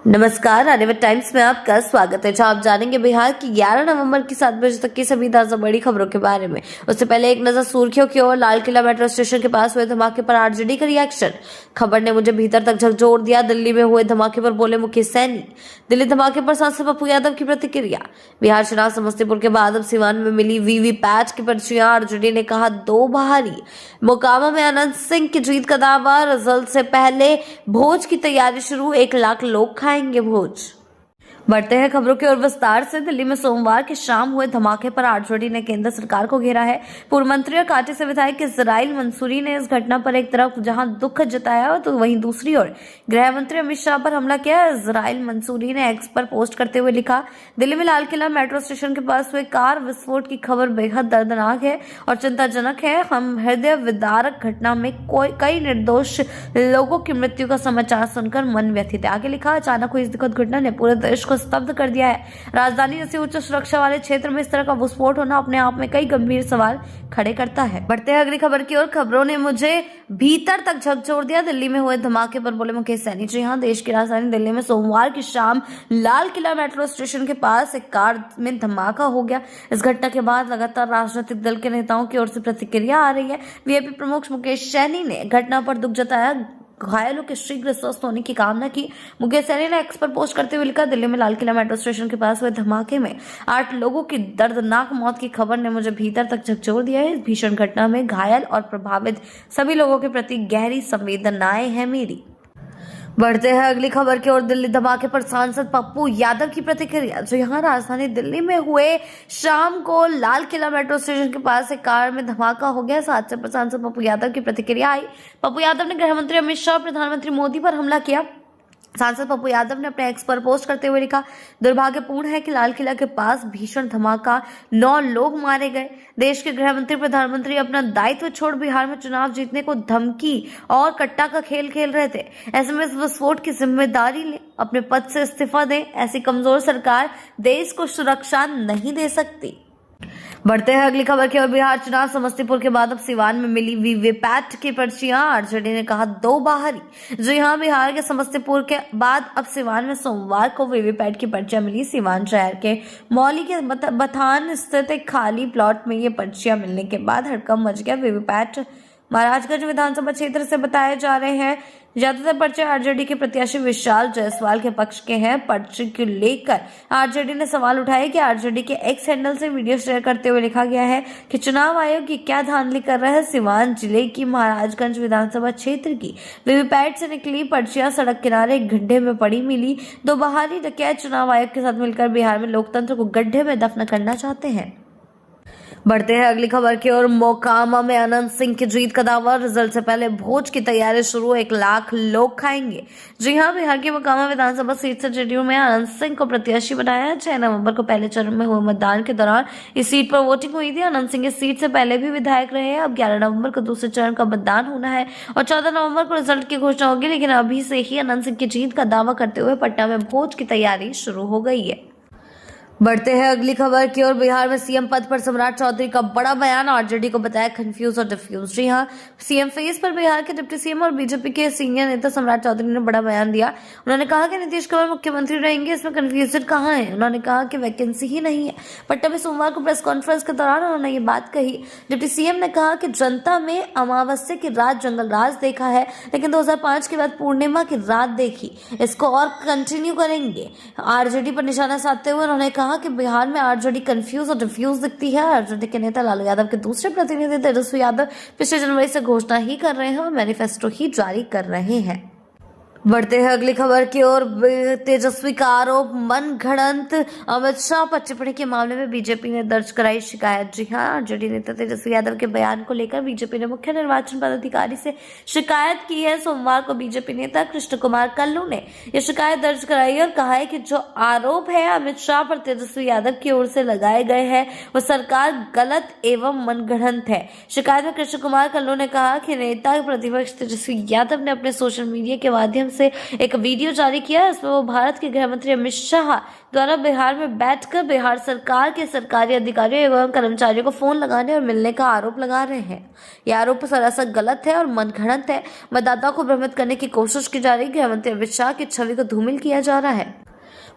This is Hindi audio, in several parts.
नमस्कार, आने वाले टाइम्स में आपका स्वागत है। जहां आप जानेंगे बिहार की 11 नवंबर की 7 बजे तक की सभी ताजा बड़ी खबरों के बारे में। उससे पहले एक नजर सुर्खियों की ओर। लाल किला मेट्रो स्टेशन के पास हुए धमाके पर आरजेडी का रिएक्शन। खबर ने मुझे भीतर तक झकझोर दिया। दिल्ली में हुए धमाके पर बोले मुकेश सैनी। दिल्ली धमाके पर सांसद पप्पू यादव की प्रतिक्रिया। बिहार चुनाव समस्तीपुर के बाद अब सिवान में मिली वीवीपैट की पर्चियां। आरजेडी ने कहा दो बहाली। मोकामा में अनंत सिंह की जीत का दावा। रिजल्ट से पहले भोज की तैयारी शुरू। 1 लाख लोग खाएंगे भोज। बढ़ते हैं खबरों की ओर विस्तार से। दिल्ली में सोमवार की शाम हुए धमाके पर आरजेडी ने केंद्र सरकार को घेरा है। पूर्व मंत्री और कांटी से विधायक इजराइल मंसूरी ने इस घटना पर एक तरफ जहां दुख जताया तो वहीं दूसरी ओर गृह मंत्री अमित शाह पर हमला किया। इजराइल मंसूरी ने एक्स पर पोस्ट करते हुए लिखा, दिल्ली में लाल किला मेट्रो स्टेशन के पास हुए कार विस्फोट की खबर बेहद दर्दनाक है और चिंताजनक है। हम हृदय विदारक घटना में कई निर्दोष लोगों की मृत्यु का समाचार सुनकर मन व्यथित है। आगे लिखा, अचानक हुई इस दुखद घटना ने पूरे देश को स्तब्ध कर दिया है। राजधानी जैसे उच्च सुरक्षा वाले क्षेत्र में इस तरह का विस्फोट होना अपने आप में कई गंभीर सवाल खड़े करता है। बढ़ते हैं अगली खबर की ओर। खबरों ने मुझे भीतर तक झकझोर दिया। दिल्ली में हुए धमाके पर बोले मुकेश सैनी। जी हां, देश की राजधानी दिल्ली में सोमवार की शाम लाल किला मेट्रो स्टेशन के पास एक कार में धमाका हो गया। इस घटना के बाद लगातार राजनीतिक दल के नेताओं की ओर से प्रतिक्रिया आ रही है। वीआईपी प्रमुख मुकेश सैनी ने घटना पर दुख जताया, घायलों के शीघ्र स्वस्थ होने की कामना की। मुकेश सैनी ने एक्स पर पोस्ट करते हुए लिखा, दिल्ली में लाल किला मेट्रो स्टेशन के पास हुए धमाके में 8 लोगों की दर्दनाक मौत की खबर ने मुझे भीतर तक झकझोर दिया है। इस भीषण घटना में घायल और प्रभावित सभी लोगों के प्रति गहरी संवेदनाएं हैं मेरी। बढ़ते हैं अगली खबर की ओर। दिल्ली धमाके पर सांसद पप्पू यादव की प्रतिक्रिया। जो यहाँ राजधानी दिल्ली में हुए शाम को लाल किला मेट्रो स्टेशन के पास एक कार में धमाका हो गया। इस हादसे पर सांसद पप्पू यादव की प्रतिक्रिया आई। पप्पू यादव ने गृह मंत्री अमित शाह और प्रधानमंत्री मोदी पर हमला किया। सांसद पप्पू यादव ने अपने एक्स पर पोस्ट करते हुए लिखा, दुर्भाग्यपूर्ण है कि लाल किला के पास भीषण धमाका, 9 लोग मारे गए। देश के गृह मंत्री प्रधानमंत्री अपना दायित्व छोड़ बिहार में चुनाव जीतने को धमकी और कट्टा का खेल खेल रहे थे। ऐसे में इस विस्फोट की जिम्मेदारी लें, अपने पद से इस्तीफा दें। ऐसी कमजोर सरकार देश को सुरक्षा नहीं दे सकती। बढ़ते हैं अगली खबर की ओर। बिहार चुनाव समस्तीपुर के बाद अब सिवान में मिली वीवीपैट की पर्चियां। आरजेडी ने कहा दो बाहरी। जो यहाँ बिहार के समस्तीपुर के बाद अब सिवान में सोमवार को वीवीपैट की पर्चियां मिली। सिवान शहर के मौली के बथान स्थित एक खाली प्लॉट में ये पर्चियां मिलने के बाद हड़कंप मच गया। वीवीपैट महाराजगंज विधानसभा क्षेत्र से बताए जा रहे हैं। ज्यादातर पर्चे आरजेडी के प्रत्याशी विशाल जायसवाल के पक्ष के हैं। पर्चे को लेकर आरजेडी ने सवाल उठाया कि आरजेडी के एक्स हैंडल से वीडियो शेयर करते हुए लिखा गया है कि चुनाव आयोग की क्या धांधली कर रहा है। सिवान जिले की महाराजगंज विधानसभा क्षेत्र की वीवीपैट से निकली पर्चियां सड़क किनारे एक गड्ढे में पड़ी मिली। दो बाहरी डकैत चुनाव आयोग के साथ मिलकर बिहार में लोकतंत्र को गड्ढे में दफन करना चाहते हैं। बढ़ते हैं अगली खबर की ओर। मोकामा में अनंत सिंह की जीत का दावा। रिजल्ट से पहले भोज की तैयारी शुरू। 1 लाख लोग खाएंगे। जी हां, बिहार की मोकामा विधानसभा सीट से जेडीयू में अनंत सिंह को प्रत्याशी बनाया। 6 नवंबर को पहले चरण में हुए मतदान के दौरान इस सीट पर वोटिंग हुई थी। अनंत सिंह इस सीट से पहले भी विधायक रहे हैं। अब 11 नवंबर को दूसरे चरण का मतदान होना है और 14 नवंबर को रिजल्ट की घोषणा होगी। लेकिन अभी से ही अनंत सिंह की जीत का दावा करते हुए पटना में भोज की तैयारी शुरू हो गई है। बढ़ते हैं अगली खबर की ओर। बिहार में सीएम पद पर सम्राट चौधरी का बड़ा बयान। आरजेडी को बताया कंफ्यूज और डिफ्यूज। जी हां, सीएम फेस पर बिहार के डिप्टी सीएम और बीजेपी के सीनियर नेता सम्राट चौधरी ने बड़ा बयान दिया। उन्होंने कहा कि नीतीश कुमार मुख्यमंत्री रहेंगे, इसमें कंफ्यूजन कहां है। उन्होंने कहा कि वैकेंसी ही नहीं है। पटना में सोमवार को प्रेस कॉन्फ्रेंस के दौरान उन्होंने ये बात कही। डिप्टी सीएम ने कहा कि जनता में अमावस्या की रात जंगल राज देखा है, लेकिन 2005 के बाद पूर्णिमा की रात देखी। इसको और कंटिन्यू करेंगे। आरजेडी पर निशाना साधते हुए उन्होंने कहा कि बिहार में आरजेडी कंफ्यूज और डिफ्यूज दिखती है। आरजेडी के नेता लालू यादव के दूसरे प्रतिनिधि तेजस्वी यादव पिछले जनवरी से घोषणा ही कर रहे हैं और मैनिफेस्टो ही जारी कर रहे हैं। बढ़ते हैं अगली खबर की ओर। तेजस्वी का आरोप, मनगढ़ंत अमित शाह पर टिप्पणी के मामले में बीजेपी ने दर्ज कराई शिकायत। जी हां, आरजेडी नेता तेजस्वी यादव के बयान को लेकर बीजेपी ने मुख्य निर्वाचन पदाधिकारी से शिकायत की है। सोमवार को बीजेपी नेता कृष्ण कुमार कल्लू ने यह शिकायत दर्ज कराई और कहा है कि जो आरोप है अमित शाह पर तेजस्वी यादव की ओर से लगाए गए हैं वो सरकार गलत एवं मनगढ़ंत है। शिकायत में कृष्ण कुमार कल्लू ने कहा कि नेता प्रतिपक्ष तेजस्वी यादव ने अपने सोशल मीडिया के माध्यम से एक वीडियो जारी किया। इसमें वो भारत के गृह मंत्री अमित शाह द्वारा बिहार में बैठकर बिहार सरकार के सरकारी अधिकारियों एवं कर्मचारियों को फोन लगाने और मिलने का आरोप लगा रहे हैं। यह आरोप सरासर गलत है और मनगढ़ंत है। मतदाताओं को भ्रमित करने की कोशिश की जा रही है। गृह मंत्री अमित शाह की छवि को धूमिल किया जा रहा है।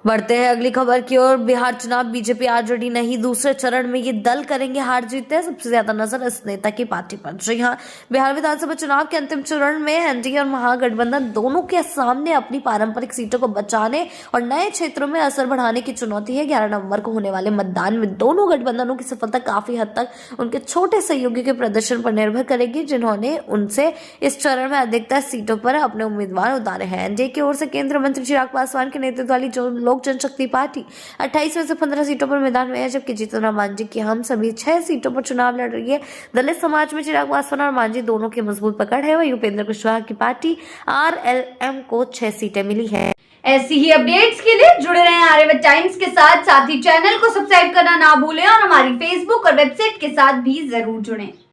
बढ़ते हैं अगली खबर की ओर। बिहार चुनाव बीजेपी आरजेडी नहीं, दूसरे चरण में ये दल करेंगे हार जीत है। सबसे ज्यादा नजर इस नेता की पार्टी पर। जी हाँ, बिहार विधानसभा चुनाव के अंतिम चरण में एनडीए और महागठबंधन दोनों के सामने अपनी पारंपरिक सीटों को बचाने और नए क्षेत्रों में असर बढ़ाने की चुनौती है। 11 नवंबर को होने वाले मतदान में दोनों गठबंधनों की सफलता काफी हद तक उनके छोटे सहयोगियों के प्रदर्शन पर निर्भर करेगी, जिन्होंने उनसे इस चरण में अधिकतर सीटों पर अपने उम्मीदवार उतारे हैं। एनडीए की ओर से केंद्रीय मंत्री चिराग पासवान के नेतृत्व वाली लोक जनशक्ति पार्टी 28 में से 15 सीटों पर मैदान में है, जबकि जीतन राम मांझी की हम सभी 6 सीटों पर चुनाव लड़ रही है। दलित समाज में चिराग पासवान और मांझी दोनों की मजबूत पकड़ है। वहीं उपेंद्र कुशवाहा की पार्टी आरएलएम को 6 सीटें मिली है। ऐसी ही अपडेट्स के लिए जुड़े रहें आर्यव्रत टाइम्स के साथ ही चैनल को सब्सक्राइब करना ना भूलें और हमारी फेसबुक और वेबसाइट के साथ भी जरूर जुड़ें।